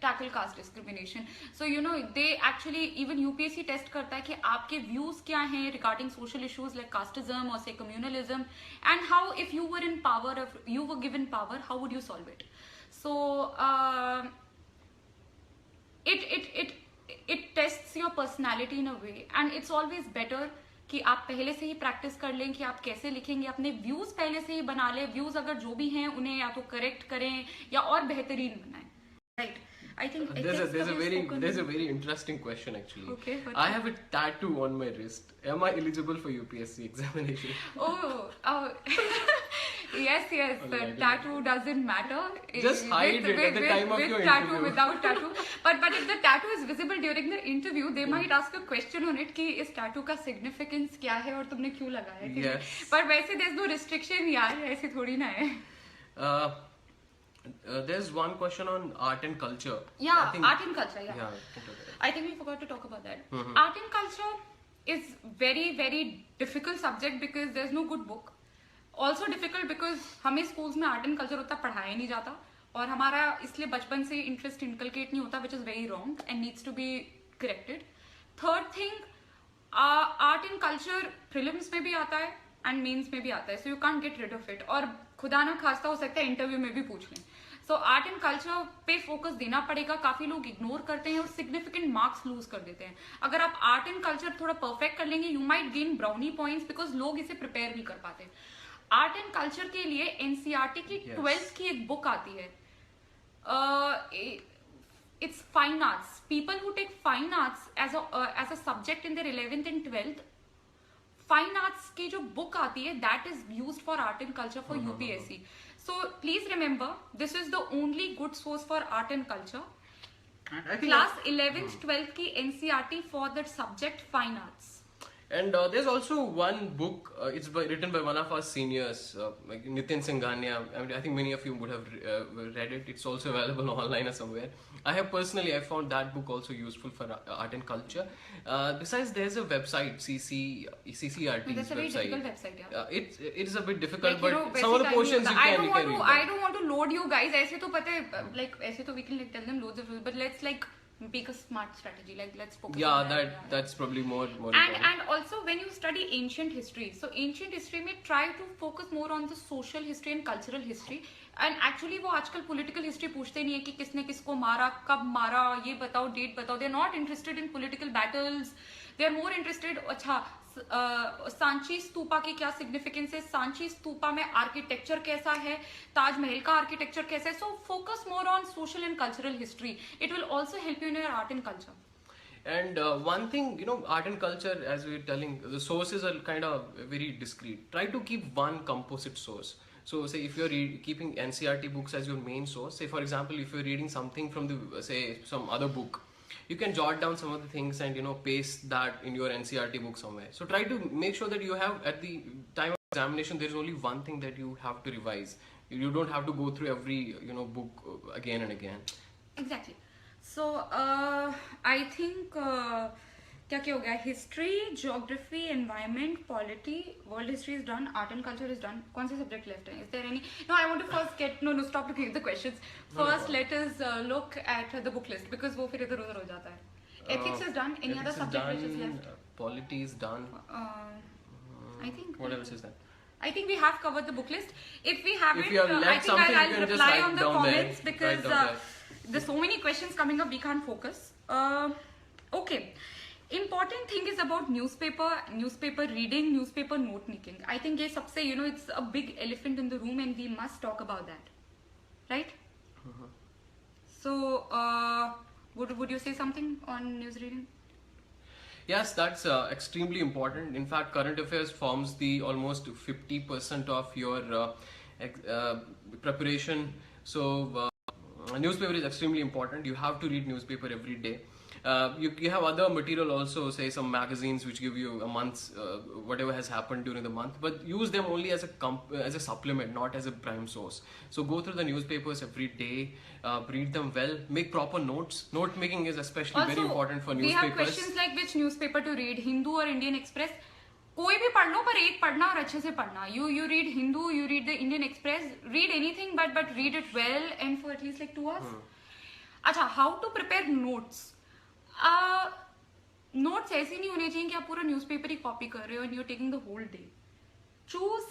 tackle caste discrimination. So they actually even UPSC test करता है कि आपके views क्या हैं regarding social issues like casteism or say communalism, and how if you were in power, if you were given power, how would you solve it? So it tests your personality in a way, and it's always better कि आप पहले से ही practice कर लें कि आप कैसे लिखेंगे, अपने व्यूज पहले से ही बना लें, व्यूज अगर जो भी हैं उन्हें या तो करेक्ट करें या और बेहतरीन बनाएं. Right. I think there's a very interesting question actually. Okay. I have a tattoo on my wrist. Am I eligible for UPSC examination? Oh. Yes. The tattoo doesn't matter. Just hide it at the time of your tattoo, interview. without tattoo. But if the tattoo is visible during the interview, they might ask a question on it कि इस tattoo का significance क्या है और तुमने क्यों लगाया है. Yes. पर वैसे there's no restriction यार, ऐसे थोड़ी ना है. There's one question on art and culture. Yeah, art and culture. Yeah. I think we forgot to talk about that. Mm-hmm. Art and culture is very very difficult subject because there's no good book. Also difficult because हमें schools में art and culture उतना पढ़ाया नहीं जाता और हमारा इसलिए बचपन से interest inculcate नहीं होता, which is very wrong and needs to be corrected. Third thing, art and culture prelims में भी आता है and mains में भी आता है, so you can't get rid of it. और खुदा ना खास्ता हो सकता है इंटरव्यू में भी पूछ लें. सो आर्ट एंड कल्चर पे फोकस देना पड़ेगा. काफी लोग इग्नोर करते हैं और सिग्निफिकेंट मार्क्स लूज कर देते हैं. अगर आप आर्ट एंड कल्चर थोड़ा परफेक्ट कर लेंगे, you might gain brownie points because लोग इसे प्रिपेयर नहीं कर पाते. आर्ट एंड कल्चर के लिए एनसीईआरटी की 12th की एक बुक आती है. It's fine arts. People who take fine arts as a subject in their 11th and 12th, fine arts की जो बुक आती है that is used for art and culture for UPSC. So please remember, this is the only good source for art and culture. Class 11th, 12th की NCERT for the subject fine arts. And there's also one book. It's written by one of our seniors, like Nitin Singhania. I mean, I think many of you would have read it. It's also available online or somewhere. I found that book also useful for art and culture. Besides, there's a website, CCRT's That's a very difficult website, yeah. It is a bit difficult, like, but some of the portions you can read. I don't want to load you guys. ऐसे तो पता है, like ऐसे तो we can like tell them loads of, but let's like pick a smart strategy. Like let's focus. Yeah, that's probably more important. And also when you study ancient history, so ancient history में try to focus more on the social history and cultural history. And actually वो आजकल political history पूछते नहीं है कि किसने किसको मारा, कब मारा, ये बताओ, डेट बताओ. They're not interested in political battles. They're more interested. अच्छा, सांची स्तूपा की क्या सिग्निफिकेंस है, सांची स्तूपा में आर्किटेक्चर कैसा है, ताजमहल का आर्किटेक्चर कैसा है. So focus more on social and cultural history. It will also help you in your art and culture. And one thing, art and culture, as we were telling, the sources are kind of very discrete. Try to keep one composite source. So say if you're keeping NCERT books as your main source, say for example if you're reading something from the say some other book, you can jot down some of the things and paste that in your NCERT book somewhere. So try to make sure that you have, at the time of examination, there is only one thing that you have to revise. You don't have to go through every book again and again. Exactly. So I think क्या हो गया, history, geography, environment, polity, world history is done, art and culture is done. कौन से subject left है? Is there any? No, I want to first get no stop looking at the questions. First let us look at the book list because वो फिर इधर उधर हो जाता है. Ethics is done. Any other subject which is left? Polity is done. I think what else is that? I think we have covered the book list. If we haven't, if you have left I think I'll reply on the comments there. because there's so many questions coming up, we can't focus. Okay. Important thing is about newspaper reading, newspaper note making. I think ये सबसे it's a big elephant in the room and we must talk about that, right? So would you say something on news reading? Yes, that's extremely important. In fact, current affairs forms the almost 50% of your preparation. So newspaper is extremely important. You have to read newspaper every day. You have other material also, say some magazines which give you a month's whatever has happened during the month, but use them only as a supplement, not as a prime source. So go through the newspapers every day, read them well, make proper notes. Note making is especially also, very important for newspapers. We have questions like which newspaper to read, Hindu or Indian Express. कोई भी पढ़ लो, पर एक पढ़ना और अच्छे से पढ़ना. You read Hindu, you read the Indian Express, read anything but read it well and for at least like 2 hours. अच्छा, how to prepare notes. Notes ऐसे नहीं होने चाहिए कि आप पूरा न्यूज़पेपर ही कॉपी कर रहे हो and you are taking the whole day. Choose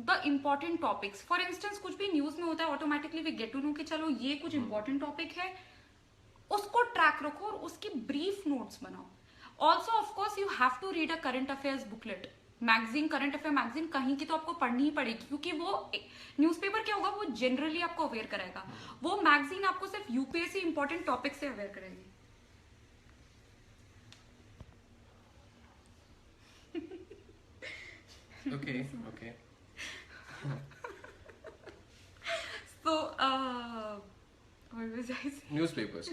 the important topics. For instance कुछ भी न्यूज में होता है, automatically we get to know कि चलो ये कुछ इंपॉर्टेंट टॉपिक है, उसको ट्रैक रखो और उसकी ब्रीफ नोट्स बनाओ. Also of course you have to read a current affairs booklet magazine. Current affair magazine कहीं की तो आपको पढ़नी ही पड़ेगी, क्योंकि वो न्यूज़पेपर क्या होगा, वो जनरली आपको अवेयर कराएगा. वो मैगजीन आपको सिर्फ यूपीएससी इंपॉर्टेंट टॉपिक से अवेयर कराएगी. Okay. So, what was I saying? Newspapers.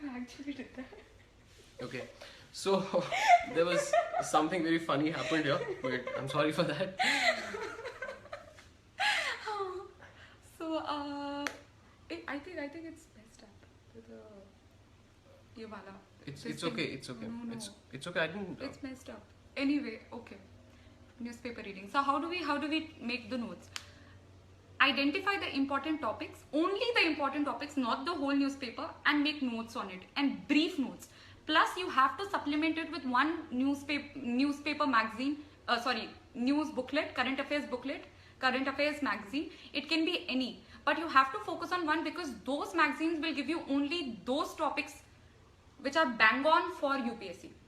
You actually did that. Okay. So there was something very funny happened here, but I'm sorry for that. So, I think it's messed up with the ये वाला. It's This okay. thing. It's okay. No. It's okay. I didn't. It's messed up. Anyway, okay. Newspaper reading. So how do we make the notes? Identify the important topics, only the important topics, not the whole newspaper, and make notes on it, and brief notes. Plus, you have to supplement it with one newspaper magazine. News booklet, current affairs magazine. It can be any, but you have to focus on one, because those magazines will give you only those topics which are bang on for UPSC.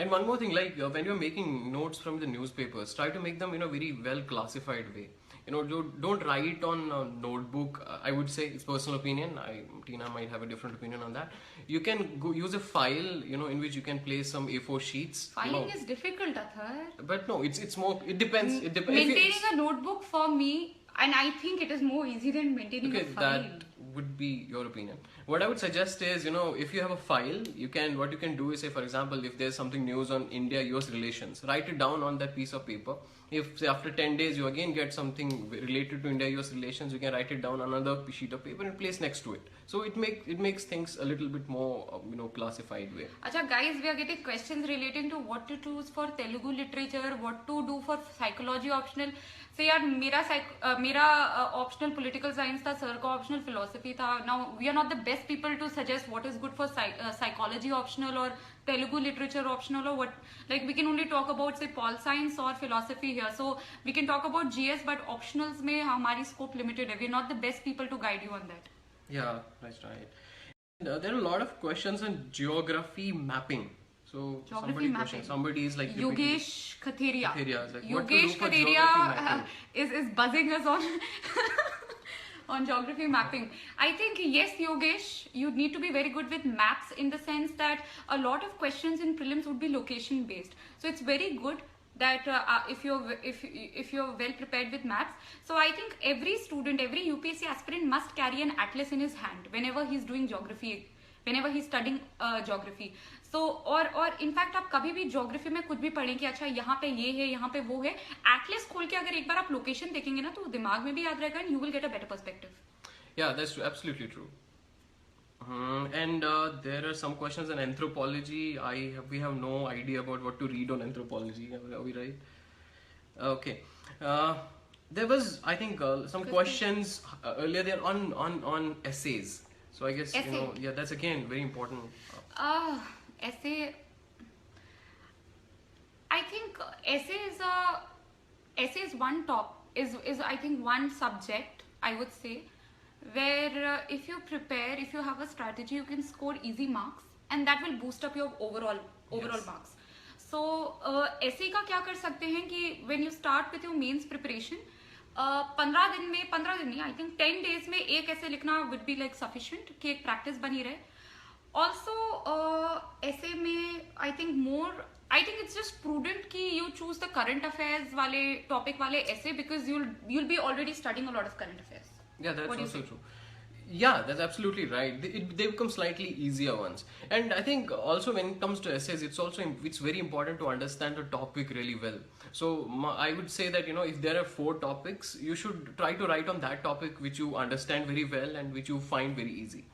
And one more thing, like when you're making notes from the newspapers, try to make them in a very well classified way. Don't write on a notebook. I would say it's personal opinion. Tina might have a different opinion on that. You can go use a file, in which you can place some A4 sheets. Filing is difficult, Athar. But no, it's more. It depends. It depends. Maintaining a notebook for me, and I think it is more easy than maintaining a file. That would be your opinion. What I would suggest is, if you have a file, what you can do is, say, for example, if there's something news on India-US relations, write it down on that piece of paper. If, say, after 10 days you again get something related to India-US relations, you can write it down on another sheet of paper and place next to it. So it makes things a little bit more, classified way. Acha, guys, we are getting questions relating to what to choose for Telugu literature, what to do for psychology optional. So यार मेरा optional political science था, sir का optional philosophy था. Now we are not the best people to suggest what is good for psychology optional or Telugu literature optional or what. Like we can only talk about, say, pol science or philosophy here. So we can talk about GS, but optionals में हमारी scope limited है. We are not the best people to guide you on that. Yeah, that's right. And, there are a lot of questions on geography mapping. So somebody is like Yogesh Khateria. Like, Yogesh Khateria is buzzing us on on geography mapping. I think yes, Yogesh, you need to be very good with maps, in the sense that a lot of questions in prelims would be location based. So it's very good that if you're well prepared with maps. So I think every student, every UPSC aspirant must carry an atlas in his hand whenever he's doing geography, whenever he's studying geography. So और in fact आप कभी भी geography में कुछ भी पढ़ें कि अच्छा यहाँ पे ये है, यहाँ पे वो है, एटलिस खोल के अगर एक बार आप लोकेशन देखेंगे ना, तो दिमाग में भी याद रहेगा and you will get a better perspective. Yeah, that's absolutely true. And there are some questions on anthropology. We have no idea about what to read on anthropology. Are we right? Okay. There was, I think, some questions earlier there on essays. So I guess that's again very important. Essay. I think essay is one I think one subject, I would say, where if you prepare, if you have a strategy, you can score easy marks, and that will boost up your overall marks. So essay का क्या कर सकते हैं कि when you start with your mains preparation, 15 दिन नहीं, I think 10 days में एक ऐसे लिखना would be like sufficient कि एक practice बनी रहे. Also essay में I think it's just prudent कि you choose the current affairs वाले topic वाले essay, because you'll be already studying a lot of current affairs. Yeah, that's also true. Yeah, that's absolutely right. They become slightly easier ones. And I think also when it comes to essays, it's very important to understand the topic really well. So I would say that, if there are 4 topics, you should try to write on that topic which you understand very well and which you find very easy.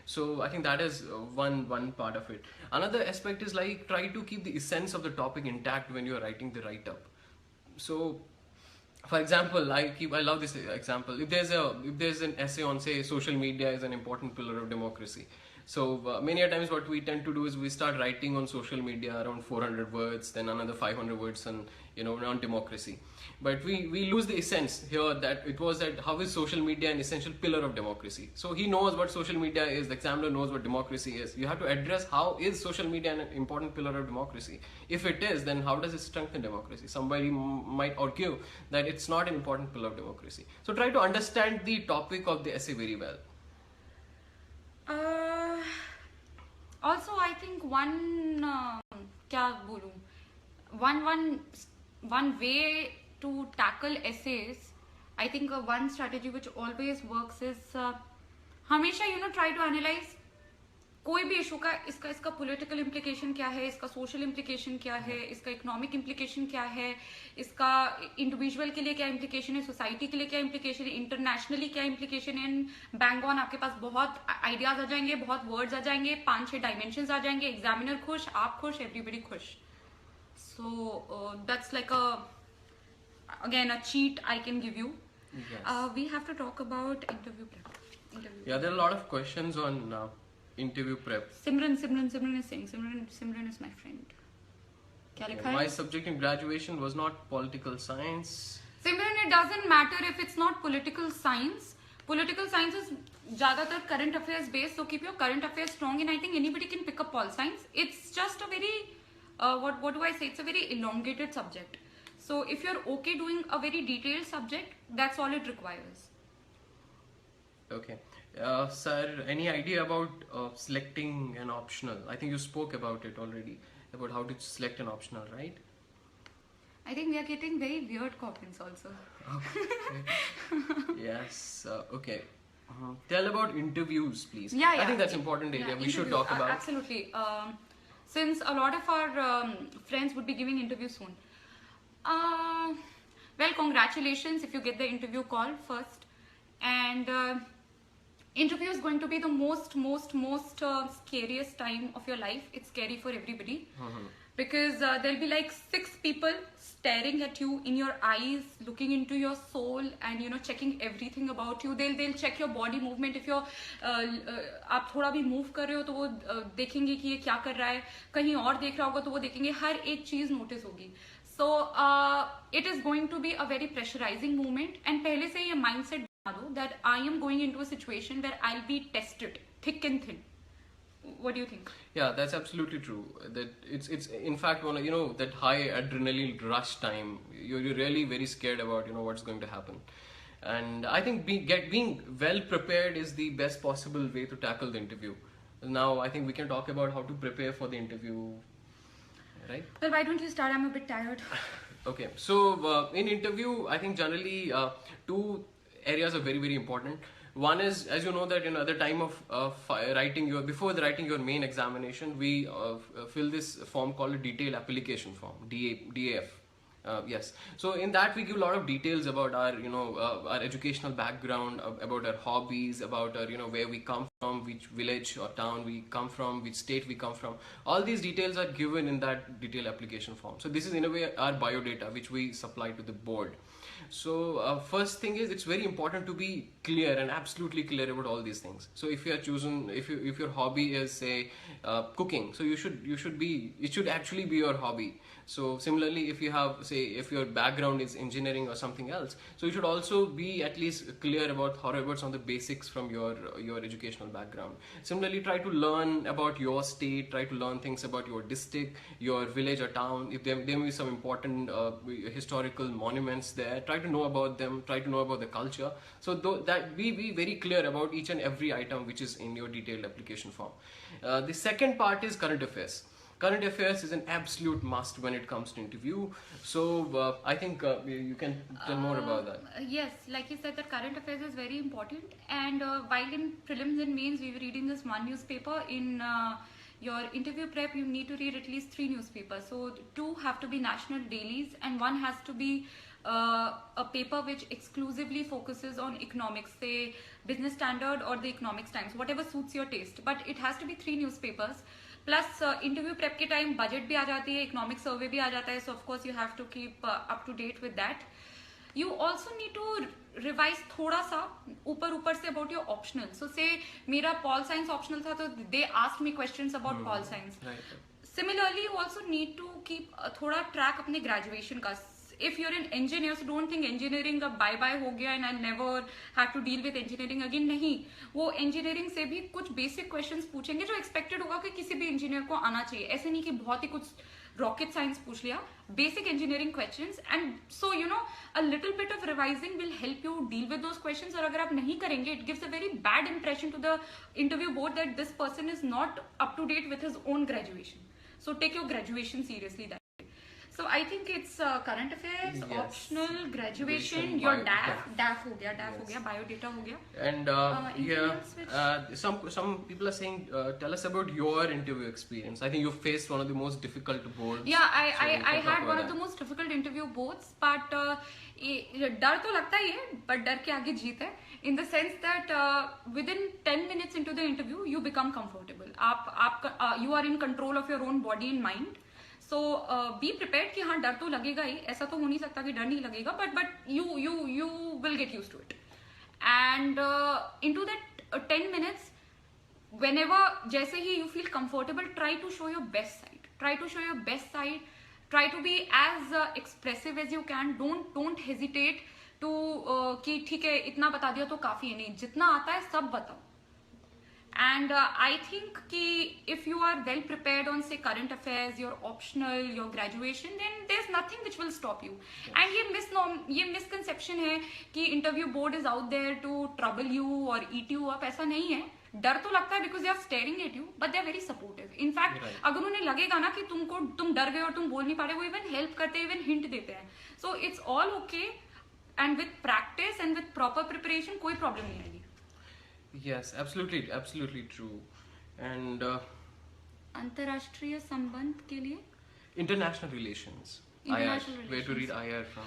So I think that is one part of it. Another aspect is like try to keep the essence of the topic intact when you're writing the write-up. So For example, I love this example. If there's an essay on, say, social media is an important pillar of democracy. So many a times what we tend to do is we start writing on social media around 400 words, then another 500 words on, on democracy. But we lose the essence here, that it was that how is social media an essential pillar of democracy. So he knows what social media is, the examiner knows what democracy is. You have to address how is social media an important pillar of democracy. If it is, then how does it strengthen democracy? Somebody might argue that it's not an important pillar of democracy. So try to understand the topic of the essay very well. Also, I think one way to tackle essays, I think one strategy which always works is हमेशा try to analyze कोई भी issue का इसका political implication क्या है, इसका social implication क्या है, इसका इकोनॉमिक इम्प्लीकेशन क्या है, इसका इंडिविजुअल के लिए क्या इम्प्लीकेशन है, सोसाइटी के लिए क्या इम्प्लीकेशन है, इंटरनेशनली क्या इम्प्लीकेशन है. इन बैंग ऑन आपके पास बहुत आइडियाज आ जाएंगे, बहुत वर्ड्स आ जाएंगे, 5-6 डायमेंशंस आ जाएंगे, एग्जामिनर खुश, आप खुश, एवरीबडी खुश. So that's like again a cheat I can give you. We have to talk about interview prep. Yeah, there are a lot of questions on interview prep. Simran is saying Simran is my friend. क्या लिखा है? My subject in graduation was not political science. Simran, it doesn't matter if it's not political science. Political science is ज़्यादातर current affairs based, so keep your current affairs strong, and I think anybody can pick up pol science. It's just a very what do I say? It's a very elongated subject. So if you're okay doing a very detailed subject, that's all it requires. Okay. Sir, any idea about selecting an optional? I think you spoke about it already, about how to select an optional, right? I think we are getting very weird comments also. Okay. Yes. Okay. Tell about interviews, please. Yeah. I think that's important area we should talk about. Absolutely. Since a lot of our friends would be giving interviews soon. Well, congratulations if you get the interview call first. And interview is going to be the most scariest time of your life. It's scary for everybody. Because there'll be like 6 people staring at you in your eyes, looking into your soul, and checking everything about you. They'll check your body movement. If you're आप थोड़ा भी move कर रहे हो तो वो देखेंगे कि ये क्या कर रहा है. कहीं और देख रहा होगा तो वो देखेंगे. हर एक चीज notice होगी. So it is going to be a very pressurizing moment. And पहले से ये mindset that I am going into a situation where I'll be tested thick and thin. What do you think? Yeah, that's absolutely true. That it's in fact that high adrenaline rush time. You're really very scared about what's going to happen, and I think being well prepared is the best possible way to tackle the interview. Now I think we can talk about how to prepare for the interview, right? Well, why don't you start? I'm a bit tired. Okay, so in interview, I think generally 2 areas are very, very important. One is, as you know, that at the time of before writing your main examination, we fill this form called a detailed application form, DAF. Yes. So in that we give a lot of details about our our educational background, about our hobbies, about our where we come from, which village or town we come from, which state we come from. All these details are given in that detailed application form. So this is in a way our biodata which we supply to the board. So first thing is, it's very important to be clear and absolutely clear about all these things. So if you are chosen, if your hobby is say cooking, so it should actually be your hobby. So similarly, if you have if your background is engineering or something else, so you should also be at least clear about some of the basics from your educational background. Similarly, try to learn about your state, try to learn things about your district, your village or town. If there may be some important historical monuments there, try to know about them, try to know about the culture. So that be very clear about each and every item which is in your detailed application form. The second part is current affairs. Current affairs is an absolute must when it comes to interview. So I think you can tell more about that. Yes, like you said, that current affairs is very important. And while in prelims and mains we were reading this one newspaper, in your interview prep you need to read at least 3 newspapers. So 2 have to be national dailies, and 1 has to be a paper which exclusively focuses on economics, say Business Standard or the Economics Times, whatever suits your taste. But it has to be 3 newspapers. Plus interview prep के time budget भी आ जाती है, economic survey भी आ जाता है, so of course you have to keep up to date with that. you also need to revise थोड़ा सा ऊपर से about your optional. So say मेरा Pol Science optional था, तो they asked me questions about Pol Science. Right. Similarly, you also need to keep थोड़ा track अपने graduation का. If you're an engineer, so don't think engineering अब bye bye हो गया and I never have to deal with engineering again. नहीं, वो engineering से भी कुछ basic questions पूछेंगे जो expected होगा कि किसी भी engineer को आना चाहिए. ऐसे नहीं कि बहुत ही कुछ rocket science पूछ लिया. Basic engineering questions, and so you know a little bit of revising will help you deal with those questions. और अगर आप नहीं करेंगे, it gives a very bad impression to the interview board that this person is not up to date with his own graduation. So take your graduation seriously that way. So I think it's current affairs, Yes. optional, graduation, Graduation, your bio- DAF हो गया, DAF हो Yes. गया, biodata हो गया. And anything else which- some people are saying, tell us about your interview experience. I think you faced one of the most difficult boards. Yeah, So I we can had talk about one of that. the most difficult interview boards, but डर तो लगता ही है, but डर के आगे जीत है. In the sense that within 10 minutes into the interview, you become comfortable. You are in control of your own body and mind. So be prepared कि हाँ डर तो लगेगा ही, ऐसा तो हो नहीं सकता कि डर नहीं लगेगा, but you will get used to it. And into that 10 minutes, whenever जैसे ही you feel comfortable, try to show your best side. Try to be as expressive as you can. Don't hesitate to कि ठीक है इतना बता दिया तो काफी है, नहीं, जितना आता है सब बताओ. And I think कि if you are well prepared on say current affairs, your optional, your graduation, then there's nothing which will stop you. Yes. And ये misconception है कि interview board is out there to trouble you or eat you up. ऐसा नहीं है. डर तो लगता है because they are staring at you, but they are very supportive. In fact, Right. अगर उन्हें लगेगा ना कि तुम डर गए और तुम बोल नहीं पा रहे, वो even help करते हैं, even hint देते हैं. So it's all okay, and with practice and with proper preparation कोई problem नहीं आएगी. Yes, absolutely true. And अंतरराष्ट्रीय संबंध के लिए international relations. International IR. Where to read relations. IR from?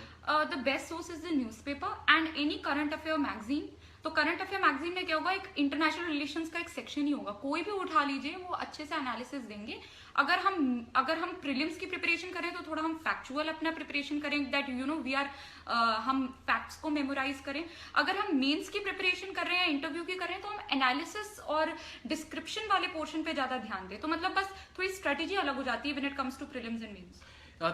the best source is the newspaper and any current affair magazine. तो current affair magazine में क्या होगा, एक इंटरनेशनल रिलेशंस का एक सेक्शन ही होगा. कोई भी उठा लीजिए, वो अच्छे से एनालिसिस देंगे. अगर हम प्रीलिम्स की प्रिपरेशन करें तो थोड़ा हम फैक्चुअल अपना प्रिपरेशन करें, that you know we are हम फैक्ट्स को मेमोराइज करें. अगर हम मेंस की प्रिपरेशन कर रहे हैं, इंटरव्यू की कर रहे हैं, तो हम एनालिसिस और डिस्क्रिप्शन वाले पोर्शन पे ज्यादा ध्यान दें. तो मतलब बस थोड़ी स्ट्रेटेजी अलग हो जाती है when it comes to prelims and mains.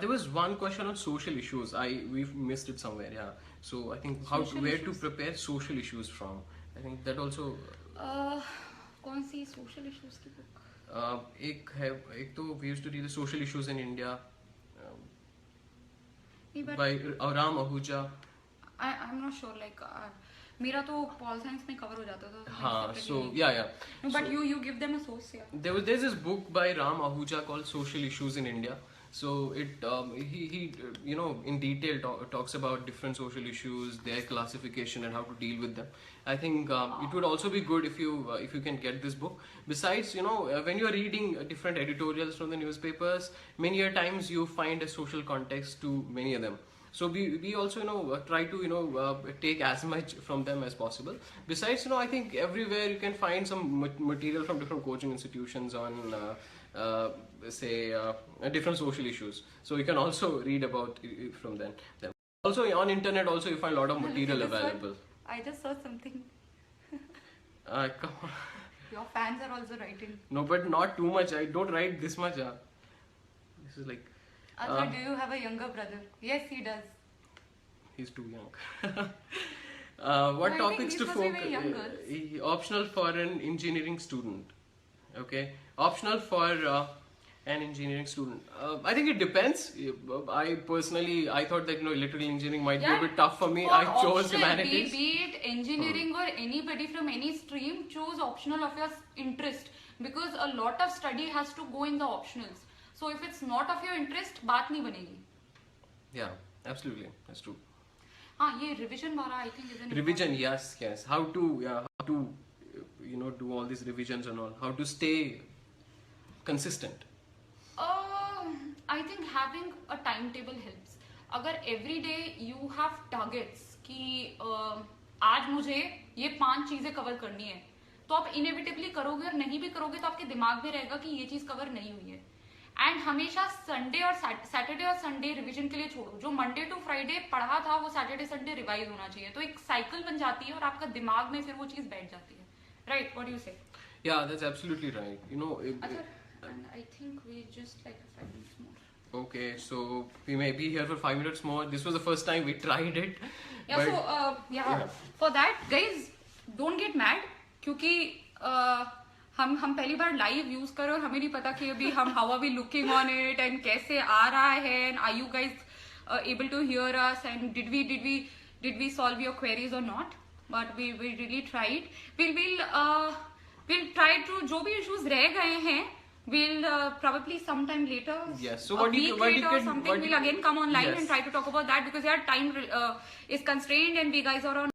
There was one question on social issues. We've missed it somewhere. Yeah. So I think where to prepare social issues from. I think that also. कौन सी social issues की book? एक तो we used to read the social issues in India but by Ram Ahuja. I'm not sure. Like मेरा तो pol science में cover हो जाता था. हाँ. So yeah. No, but you give them a source. Yeah. There's this book by Ram Ahuja called Social Issues in India. So it he you know in detail talks about different social issues, their classification and how to deal with them. I think it would also be good if you can get this book. Besides, you know, when you are reading different editorials from the newspapers, many a times you find a social context to many of them. So we also, you know, try to, you know, take as much from them as possible. Besides, you know, I think everywhere you can find some material from different coaching institutions on different social issues. So you can also read about it from them. Also on internet also you find a lot of material available. I just saw something. Come on. Your fans are also writing. No, but not too much. I don't write this much. This is like. Acha, do you have a younger brother? Yes, he does. He's too young. No, What I topics think to these must be very young focus? Optional for an engineering student. Okay, optional for an engineering student. I think it depends. I personally, I thought that, you know, electrical engineering might be a bit tough for me. For I chose optional, humanities. Be it engineering or anybody from any stream, choose optional of your interest, because a lot of study has to go in the optionals. So if it's not of your interest, बात नहीं बनेगी. Yeah, absolutely, that's true. हाँ, ये revision वाला I think is an Revision, yes. How to you know, do all these revisions and all. How to stay consistent. I think having a timetable helps. अगर every day you have targets कि आज मुझे ये 5 चीजें cover करनी है, तो आप inevitably करोगे, और नहीं भी करोगे तो आपके दिमाग में रहेगा कि ये चीज कवर नहीं हुई है. एंड हमेशा संडे और सैटरडे और संडे रिवीजन के लिए छोड़ो, जो मंडे टू फ्राइडे पढ़ा था वो सैटरडे संडे रिवाइज होना चाहिए, तो एक साइकिल बन जाती है और आपका दिमाग में फिर वो चीज बैठ जाती है. राइट, व्हाट डू यू से? Yeah, that's absolutely right. You know, And I think we just like 5 minutes more. okay, so we may be here for 5 minutes more. This was the first time we tried it. Yeah, but, so yeah, for that guys don't get mad, क्योंकि हम पहली बार live use कर रहे और हमें नहीं पता कि अभी हम how are we looking on it and कैसे आ रहा है, and are you guys able to hear us, and did we solve your queries or not? But we really tried. We'll try to, जो भी issues रह गए हैं, we'll probably sometime later, yes, so a week later or something, we'll again come online yes. and try to talk about that, because our time is constrained and we guys are on